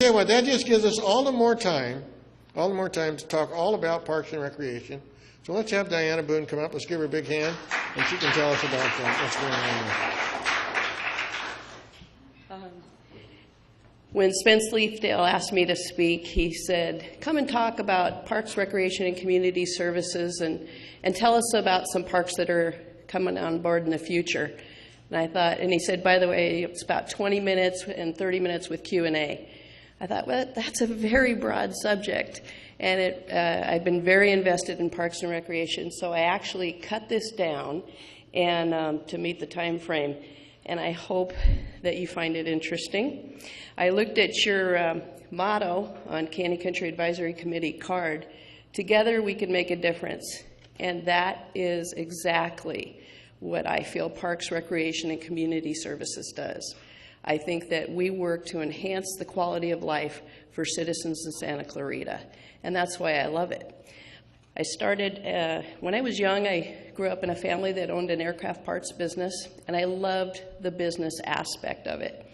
tell you what, that just gives us all the more time to talk all about Parks and Recreation. So let's have Diana Boone come up. Let's give her a big hand, and she can tell us about what's going on there. When Spence Leafdale asked me to speak, he said, come and talk about Parks, Recreation, and Community Services and tell us about some parks that are coming on board in the future. And I thought, and he said, by the way, it's about 20 minutes and 30 minutes with Q&A. I thought, well, that's a very broad subject. And I've been very invested in Parks and Recreation, so I actually cut this down and to meet the time frame. And I hope that you find it interesting. I looked at your motto on Canyon Country Advisory Committee card, together we can make a difference. And that is exactly what I feel Parks, Recreation, and Community Services does. I think that we work to enhance the quality of life for citizens in Santa Clarita, and that's why I love it. I started, when I was young, I grew up in a family that owned an aircraft parts business, and I loved the business aspect of it.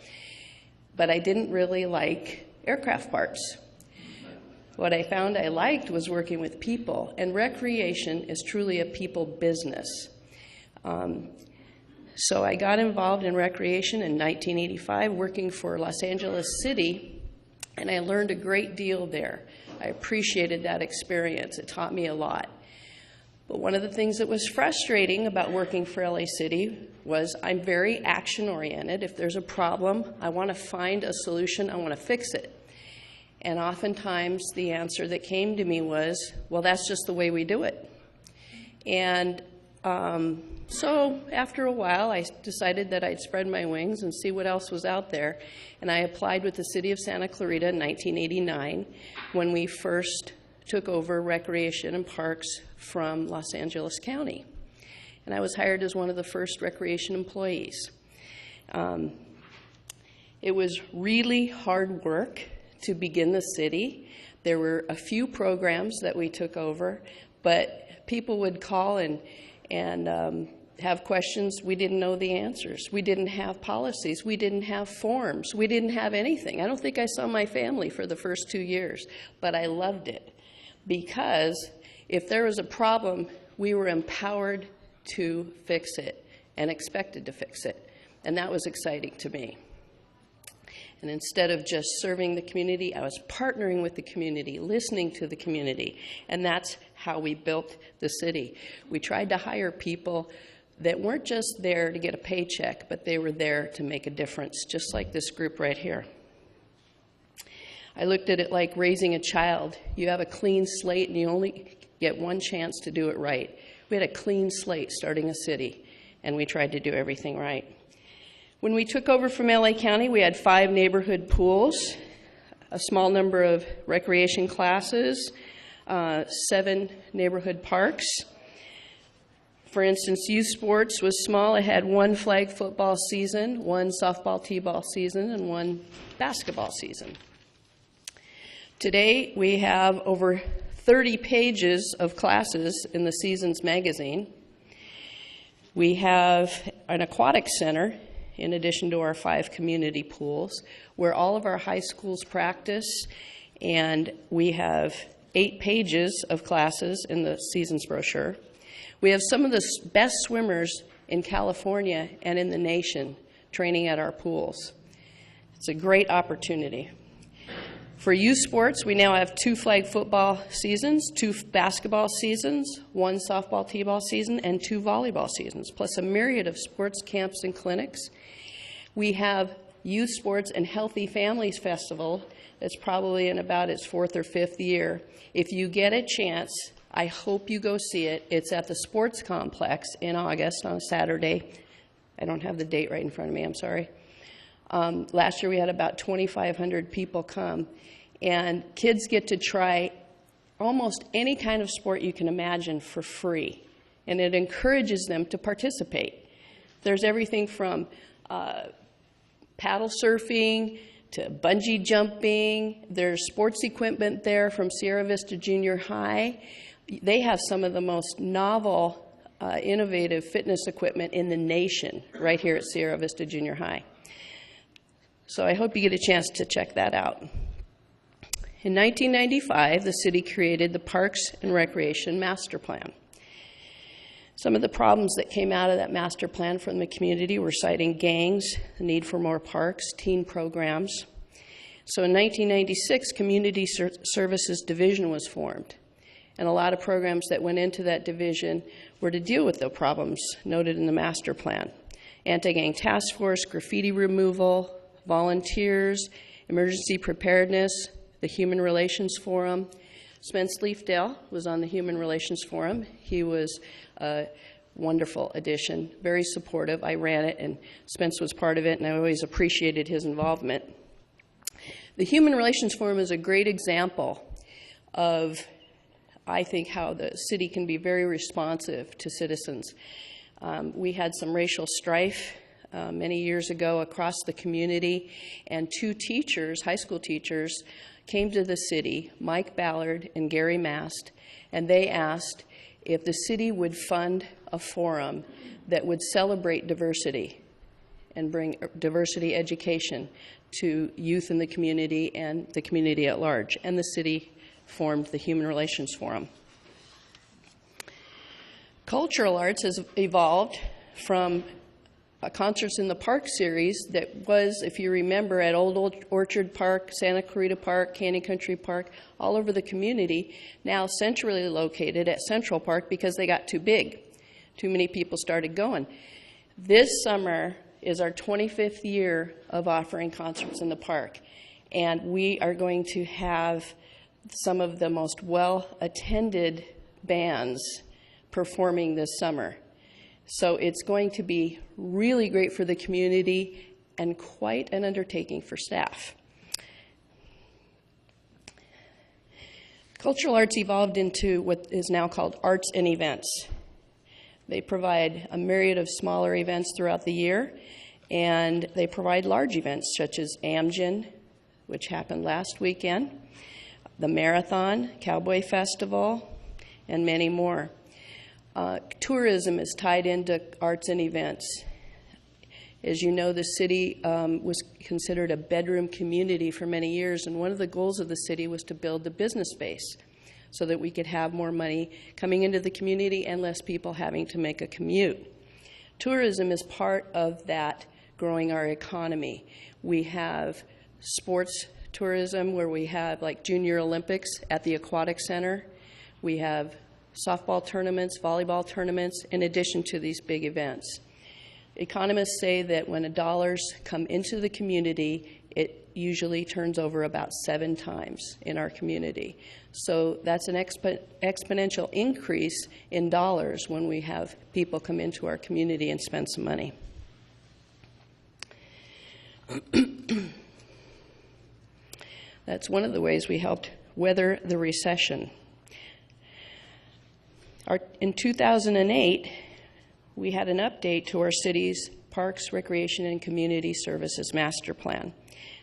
But I didn't really like aircraft parts. What I found I liked was working with people, and recreation is truly a people business. So I got involved in recreation in 1985, working for Los Angeles City, and I learned a great deal there. I appreciated that experience. It taught me a lot. But one of the things that was frustrating about working for LA City was I'm very action-oriented. If there's a problem, I want to find a solution, I want to fix it. And oftentimes the answer that came to me was, well, that's just the way we do it. And so after a while, I decided that I'd spread my wings and see what else was out there. And I applied with the City of Santa Clarita in 1989 when we first took over Recreation and Parks from Los Angeles County. And I was hired as one of the first recreation employees. It was really hard work to begin the city. There were a few programs that we took over, but people would call and have questions. We didn't know the answers. We didn't have policies. We didn't have forms. We didn't have anything. I don't think I saw my family for the first 2 years, but I loved it because if there was a problem, we were empowered to fix it and expected to fix it, and that was exciting to me. And instead of just serving the community, I was partnering with the community, listening to the community, and that's how we built the city. We tried to hire people that weren't just there to get a paycheck, but they were there to make a difference, just like this group right here. I looked at it like raising a child. You have a clean slate, and you only get one chance to do it right. We had a clean slate starting a city, and we tried to do everything right. When we took over from LA County, we had 5 neighborhood pools, a small number of recreation classes, 7 neighborhood parks. For instance, youth sports was small. It had 1 flag football season, 1 softball t-ball season, and 1 basketball season. Today, we have over 30 pages of classes in the Seasons magazine. We have an aquatic center, in addition to our 5 community pools, where all of our high schools practice, and we have 8 pages of classes in the Seasons brochure. We have some of the best swimmers in California and in the nation training at our pools. It's a great opportunity. For youth sports, we now have 2 flag football seasons, 2 basketball seasons, 1 softball t-ball season, and 2 volleyball seasons, plus a myriad of sports camps and clinics. We have Youth Sports and Healthy Families Festival that's probably in about its 4th or 5th year. If you get a chance, I hope you go see it. It's at the Sports Complex in August on a Saturday. I don't have the date right in front of me, I'm sorry. Last year we had about 2,500 people come, and kids get to try almost any kind of sport you can imagine for free, and it encourages them to participate. There's everything from paddle surfing to bungee jumping. There's sports equipment there from Sierra Vista Junior High. They have some of the most novel, innovative fitness equipment in the nation right here at Sierra Vista Junior High. So I hope you get a chance to check that out. In 1995, the city created the Parks and Recreation Master Plan. Some of the problems that came out of that master plan from the community were citing gangs, the need for more parks, teen programs. So in 1996, Community Services Division was formed. And a lot of programs that went into that division were to deal with the problems noted in the master plan. Anti-gang task force, graffiti removal, volunteers, emergency preparedness, the Human Relations Forum. Spence Leafdale was on the Human Relations Forum. He was a wonderful addition, very supportive. I ran it, and Spence was part of it, and I always appreciated his involvement. The Human Relations Forum is a great example of, I think, how the city can be very responsive to citizens. We had some racial strife many years ago across the community, and two teachers, high school teachers, came to the city, Mike Ballard and Gary Mast, and they asked if the city would fund a forum that would celebrate diversity and bring diversity education to youth in the community and the community at large. And the city formed the Human Relations Forum. Cultural arts has evolved from a Concerts in the Park series that was, if you remember, at Old Orchard Park, Santa Clarita Park, Canyon Country Park, all over the community, now centrally located at Central Park because they got too big. Too many people started going. This summer is our 25th year of offering concerts in the park, and we are going to have some of the most well-attended bands performing this summer. So it's going to be really great for the community and quite an undertaking for staff. Cultural arts evolved into what is now called arts and events. They provide a myriad of smaller events throughout the year, and they provide large events such as Amgen, which happened last weekend, the Marathon, Cowboy Festival, and many more. Tourism is tied into arts and events. As you know, the city was considered a bedroom community for many years, and one of the goals of the city was to build the business base so that we could have more money coming into the community and less people having to make a commute. Tourism is part of that growing our economy. We have sports tourism where we have like Junior Olympics at the Aquatic Center. We have softball tournaments, volleyball tournaments, in addition to these big events. Economists say that when dollars come into the community, it usually turns over about 7 times in our community. So that's an exponential increase in dollars when we have people come into our community and spend some money. That's one of the ways we helped weather the recession. In 2008, we had an update to our city's Parks, Recreation, and Community Services Master Plan.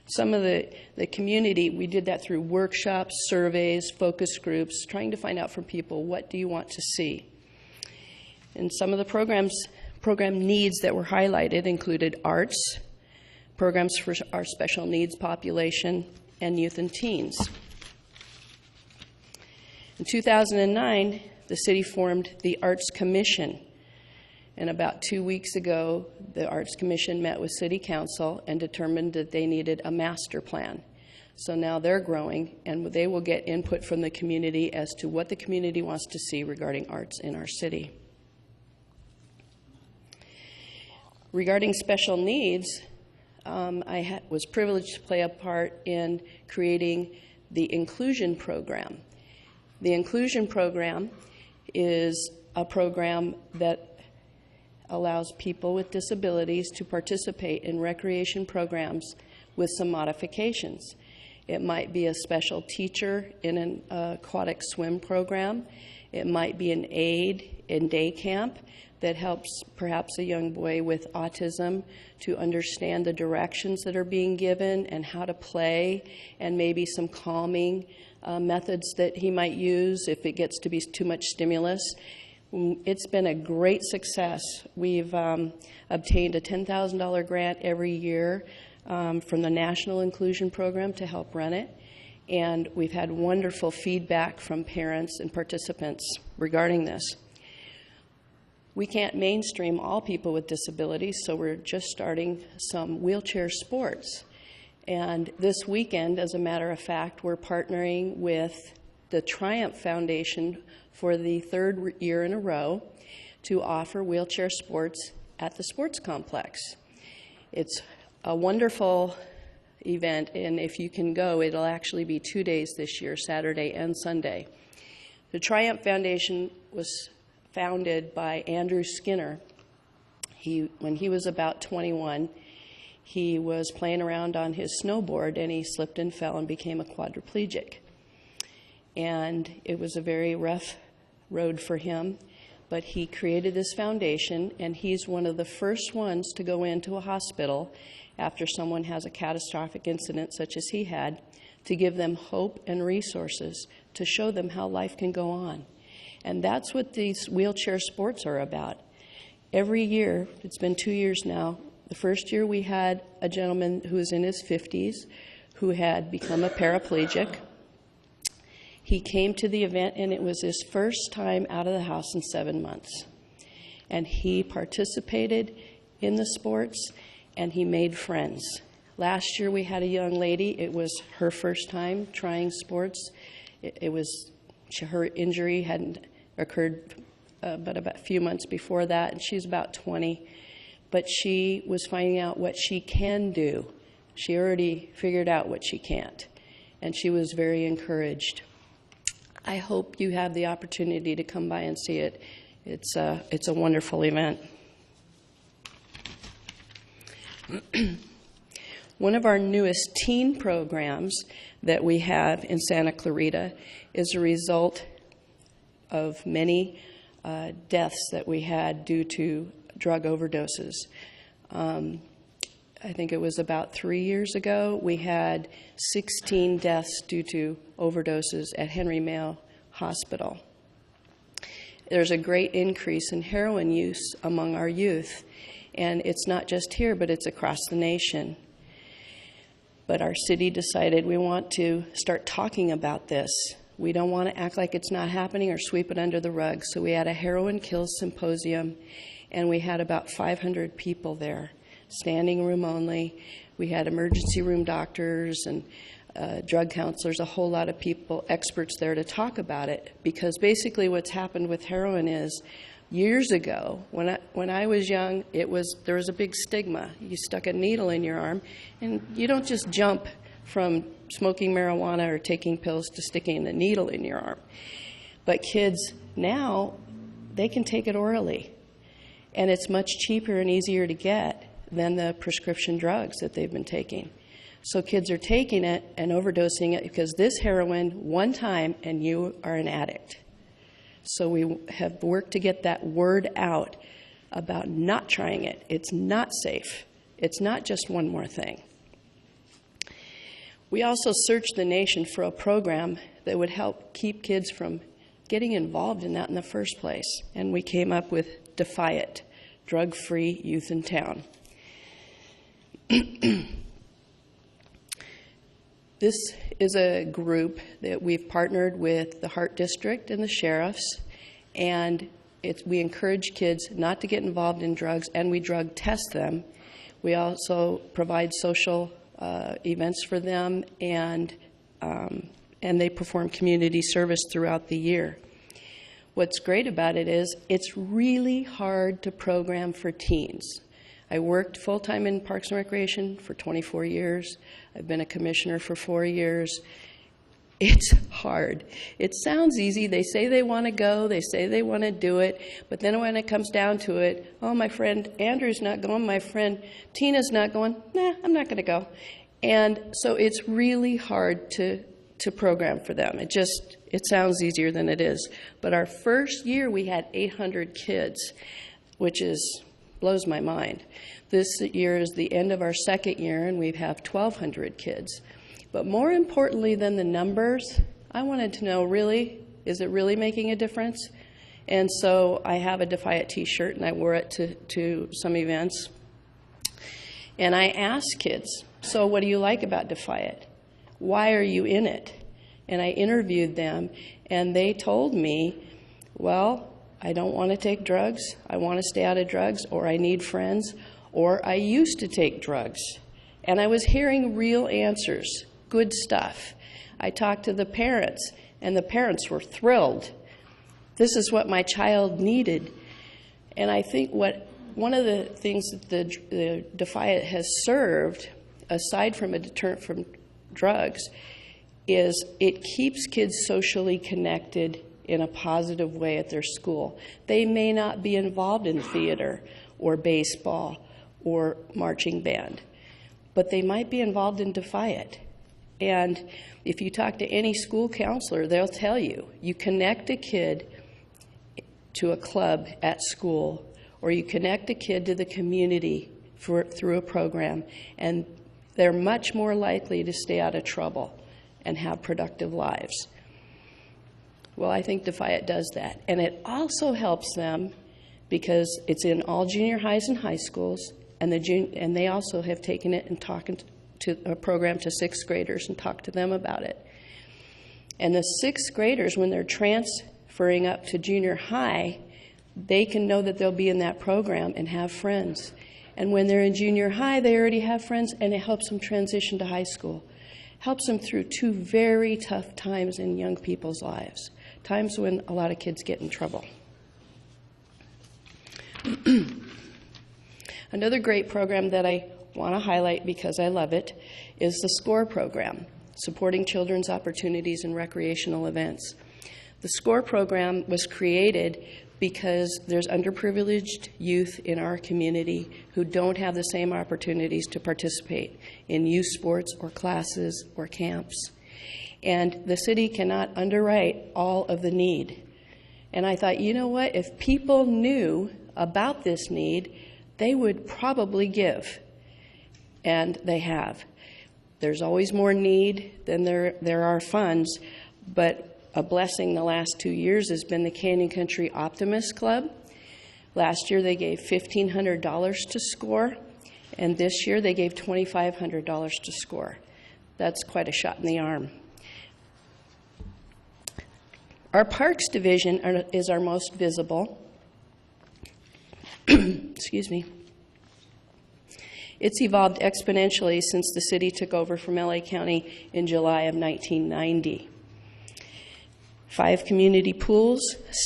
Some of the community, we did that through workshops, surveys, focus groups, trying to find out from people, what do you want to see? And some of the program needs that were highlighted included arts, programs for our special needs population, and youth and teens. In 2009, the city formed the Arts Commission. And about 2 weeks ago, the Arts Commission met with City Council and determined that they needed a master plan. So now they're growing, and they will get input from the community as to what the community wants to see regarding arts in our city. Regarding special needs, I was privileged to play a part in creating the Inclusion Program. The Inclusion Program is a program that allows people with disabilities to participate in recreation programs with some modifications. It might be a special teacher in an aquatic swim program. It might be an aide in day camp that helps perhaps a young boy with autism to understand the directions that are being given and how to play, and maybe some calming methods that he might use if it gets to be too much stimulus. It's been a great success. We've obtained a $10,000 grant every year from the National Inclusion Program to help run it. And we've had wonderful feedback from parents and participants regarding this. We can't mainstream all people with disabilities, so we're just starting some wheelchair sports. And this weekend, as a matter of fact, we're partnering with the Triumph Foundation for the third year in a row to offer wheelchair sports at the sports complex. It's a wonderful event, and if you can go, it'll actually be 2 days this year, Saturday and Sunday. The Triumph Foundation was founded by Andrew Skinner. When he was about 21, he was playing around on his snowboard and he slipped and fell and became a quadriplegic. And it was a very rough road for him, but he created this foundation, and he's one of the first ones to go into a hospital after someone has a catastrophic incident such as he had, to give them hope and resources to show them how life can go on. And that's what these wheelchair sports are about. Every year, it's been 2 years now, the first year we had a gentleman who was in his 50s who had become a paraplegic. He came to the event, and it was his first time out of the house in 7 months. And he participated in the sports, and he made friends. Last year we had a young lady. It was her first time trying sports. Her injury hadn't occurred but about a few months before that, and she's about 20. But she was finding out what she can do. She already figured out what she can't, and she was very encouraged. I hope you have the opportunity to come by and see it. It's a wonderful event. One of our newest teen programs that we have in Santa Clarita is a result of many deaths that we had due to drug overdoses. I think it was about 3 years ago, we had 16 deaths due to overdoses at Henry Mayo Hospital. There's a great increase in heroin use among our youth, and it's not just here, but it's across the nation. But our city decided we want to start talking about this. We don't want to act like it's not happening or sweep it under the rug. So we had a heroin kills symposium, and we had about 500 people there, standing room only. We had emergency room doctors and drug counselors, a whole lot of people, experts there to talk about it. Because basically what's happened with heroin is, years ago, when I was young, there was a big stigma. You stuck a needle in your arm, and you don't just jump from smoking marijuana or taking pills to sticking the needle in your arm. But kids now, they can take it orally, and it's much cheaper and easier to get than the prescription drugs that they've been taking. So kids are taking it and overdosing it because this heroin, one time, and you are an addict. So we have worked to get that word out about not trying it. It's not safe. It's not just one more thing. We also searched the nation for a program that would help keep kids from getting involved in that in the first place. And we came up with Defy It, Drug-Free Youth in Town. This is a group that we've partnered with the Heart District and the sheriffs, and we encourage kids not to get involved in drugs, and we drug test them. We also provide social events for them, and they perform community service throughout the year. What's great about it is it's really hard to program for teens. I worked full-time in Parks and Recreation for 24 years. I've been a commissioner for 4 years. It's hard. It sounds easy. They say they want to go. They say they want to do it. But then when it comes down to it, oh, my friend Andrew's not going. My friend Tina's not going. Nah, I'm not going to go. And so it's really hard to program for them. It sounds easier than it is. But our first year, we had 800 kids, which blows my mind. This year is the end of our second year, and we have 1,200 kids. But more importantly than the numbers, I wanted to know, really, is it really making a difference? And so I have a Defy It t-shirt, and I wore it to some events. And I asked kids, so what do you like about Defy It? Why are you in it? and I interviewed them, and they told me, well, I don't want to take drugs, I want to stay out of drugs, or I need friends, or I used to take drugs. And I was hearing real answers, good stuff. I talked to the parents, and the parents were thrilled. This is what my child needed. And I think one of the things that the Defiant has served, aside from a deterrent from drugs, is it keeps kids socially connected in a positive way at their school. They may not be involved in theater or baseball or marching band, but they might be involved in Defiant. And if you talk to any school counselor, they'll tell you, you connect a kid to a club at school, or you connect a kid to the community through a program, and they're much more likely to stay out of trouble and have productive lives. Well, I think Defiant does that. And it also helps them because it's in all junior highs and high schools, and they also have taken it and talking to a program to sixth graders and talked to them about it. And the sixth graders, when they're transferring up to junior high, they can know that they'll be in that program and have friends. And when they're in junior high, they already have friends, and it helps them transition to high school. Helps them through two very tough times in young people's lives, times when a lot of kids get in trouble. Another great program that I want to highlight because I love it is the SCORE program, Supporting Children's Opportunities in Recreational Events. The SCORE program was created because there's underprivileged youth in our community who don't have the same opportunities to participate in youth sports or classes or camps. And the city cannot underwrite all of the need. And I thought, you know what, if people knew about this need, they would probably give. And they have. There's always more need than there are funds, but a blessing the last 2 years has been the Canyon Country Optimist Club. Last year they gave $1,500 to SCORE, and this year they gave $2,500 to SCORE. That's quite a shot in the arm. Our Parks Division is our most visible. Excuse me. It's evolved exponentially since the city took over from LA County in July of 1990. 5 community pools,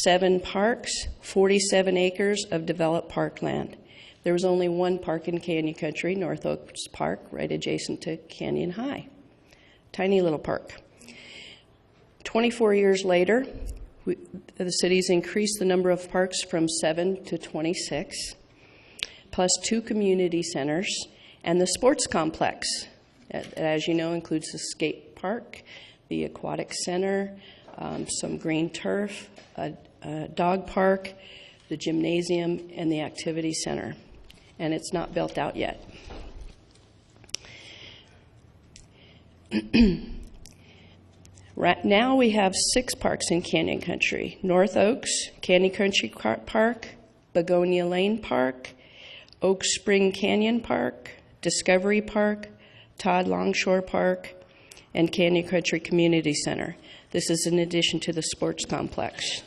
7 parks, 47 acres of developed parkland. There was only one park in Canyon Country, North Oaks Park, right adjacent to Canyon High. Tiny little park. 24 years later, the city's increased the number of parks from 7 to 26, plus 2 community centers, and the sports complex, as you know, includes the skate park, the aquatic center, some green turf, a dog park, the gymnasium, and the activity center. And it's not built out yet. Right now we have 6 parks in Canyon Country: North Oaks, Canyon Country Park, Begonia Lane Park, Oak Spring Canyon Park, Discovery Park, Todd Longshore Park, and Canyon Country Community Center. This is in addition to the sports complex.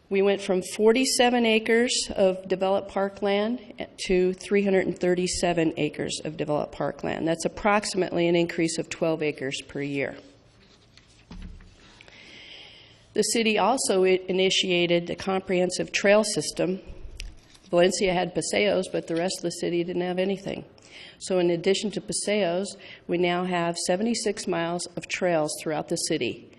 We went from 47 acres of developed parkland to 337 acres of developed parkland. That's approximately an increase of 12 acres per year. The city also initiated a comprehensive trail system. Valencia had paseos, but the rest of the city didn't have anything. So in addition to paseos, we now have 76 miles of trails throughout the city.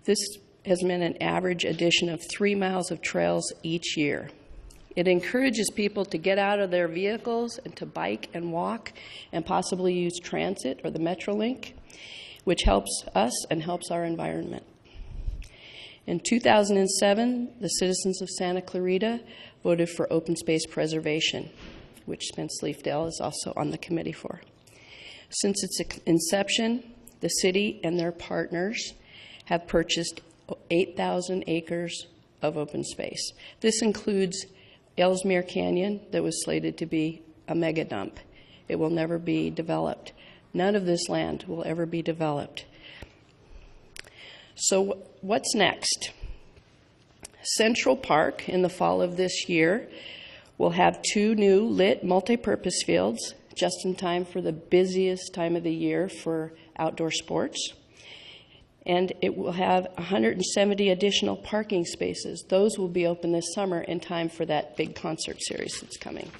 This has meant an average addition of 3 miles of trails each year. It encourages people to get out of their vehicles and to bike and walk and possibly use transit or the Metrolink, which helps us and helps our environment. In 2007, the citizens of Santa Clarita voted for open space preservation, which Spence Leafdale is also on the committee for. Since its inception, the city and their partners have purchased 8,000 acres of open space. This includes Ellesmere Canyon that was slated to be a mega dump. It will never be developed. None of this land will ever be developed. So what's next? Central Park in the fall of this year will have 2 new lit multipurpose fields, just in time for the busiest time of the year for outdoor sports. And it will have 170 additional parking spaces. Those will be open this summer in time for that big concert series that's coming.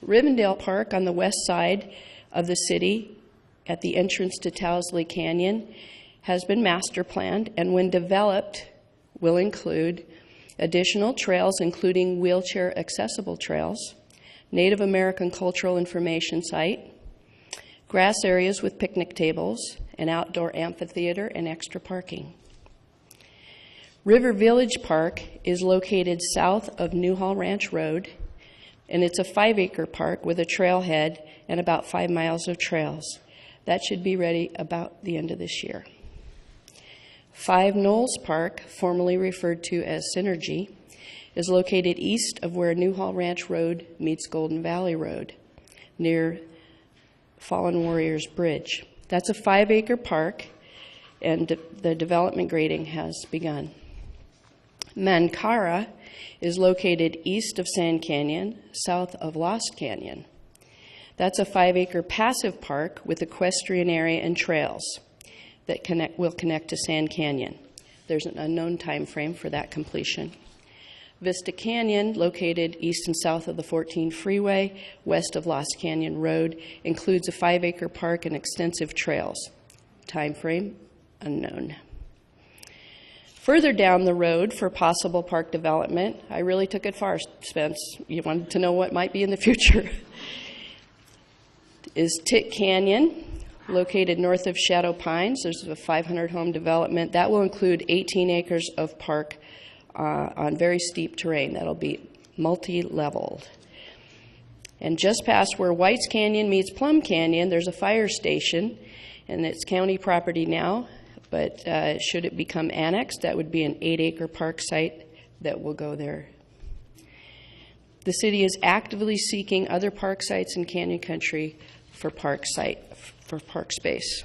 Rivendell Park on the west side of the city at the entrance to Towsley Canyon has been master planned, and when developed will include additional trails, including wheelchair accessible trails, Native American cultural information site, grass areas with picnic tables, an outdoor amphitheater, and extra parking. River Village Park is located south of Newhall Ranch Road, and it's a 5-acre park with a trailhead and about 5 miles of trails. That should be ready about the end of this year. 5 Knolls Park, formerly referred to as Synergy, is located east of where Newhall Ranch Road meets Golden Valley Road, near Fallen Warriors Bridge. That's a 5-acre park, and the development grading has begun. Mancara is located east of Sand Canyon, south of Lost Canyon. That's a 5-acre passive park with equestrian area and trails that will connect to Sand Canyon. There's an unknown time frame for that completion. Vista Canyon, located east and south of the 14 freeway, west of Lost Canyon Road, includes a 5-acre park and extensive trails. Time frame, unknown. Further down the road for possible park development, I really took it far, Spence. You wanted to know what might be in the future. Is Tick Canyon, located north of Shadow Pines. There's a 500-home development. That will include 18 acres of park on very steep terrain. That'll be multi-leveled. And just past where Whites Canyon meets Plum Canyon, there's a fire station, and it's county property now, but should it become annexed, that would be an 8-acre park site that will go there. The city is actively seeking other park sites in Canyon Country for park space.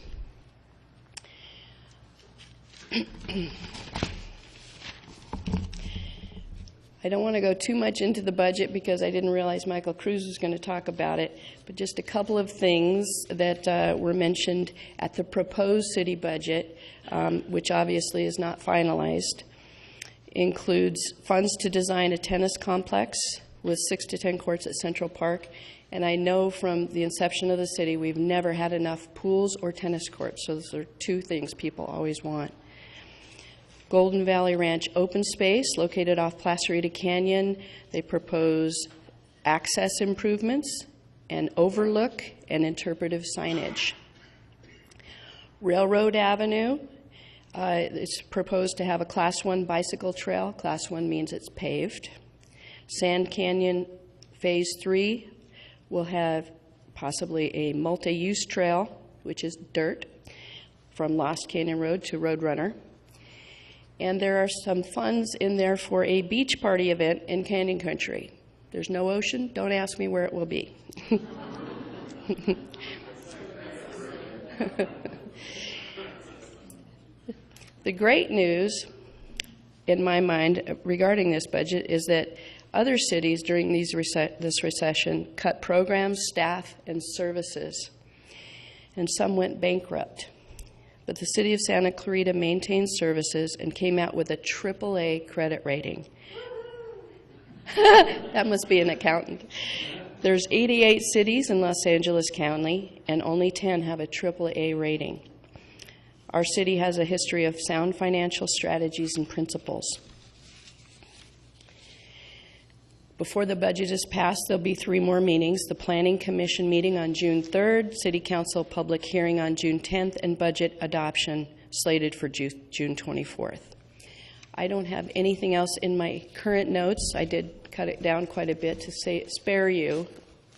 I don't want to go too much into the budget because I didn't realize Michael Cruz was going to talk about it, but just a couple of things that were mentioned at the proposed city budget, which obviously is not finalized, includes funds to design a tennis complex with 6 to 10 courts at Central Park. And I know from the inception of the city, we've never had enough pools or tennis courts. So those are 2 things people always want. Golden Valley Ranch open space located off Placerita Canyon. They propose access improvements, an overlook, and interpretive signage. Railroad Avenue, it's proposed to have a Class 1 bicycle trail. Class 1 means it's paved. Sand Canyon Phase 3 will have possibly a multi-use trail, which is dirt, from Lost Canyon Road to Roadrunner. And there are some funds in there for a beach party event in Canyon Country. There's no ocean. Don't ask me where it will be. The great news, in my mind, regarding this budget is that other cities during this recession cut programs, staff, and services, and some went bankrupt. But the city of Santa Clarita maintained services and came out with a AAA credit rating. That must be an accountant. There's 88 cities in Los Angeles County, and only 10 have a AAA rating. Our city has a history of sound financial strategies and principles. Before the budget is passed, there'll be 3 more meetings. The Planning Commission meeting on June 3rd, City Council public hearing on June 10th, and budget adoption slated for June 24th. I don't have anything else in my current notes. I did cut it down quite a bit to spare you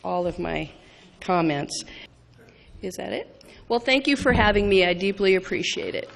all of my comments. Is that it? Well, thank you for having me. I deeply appreciate it.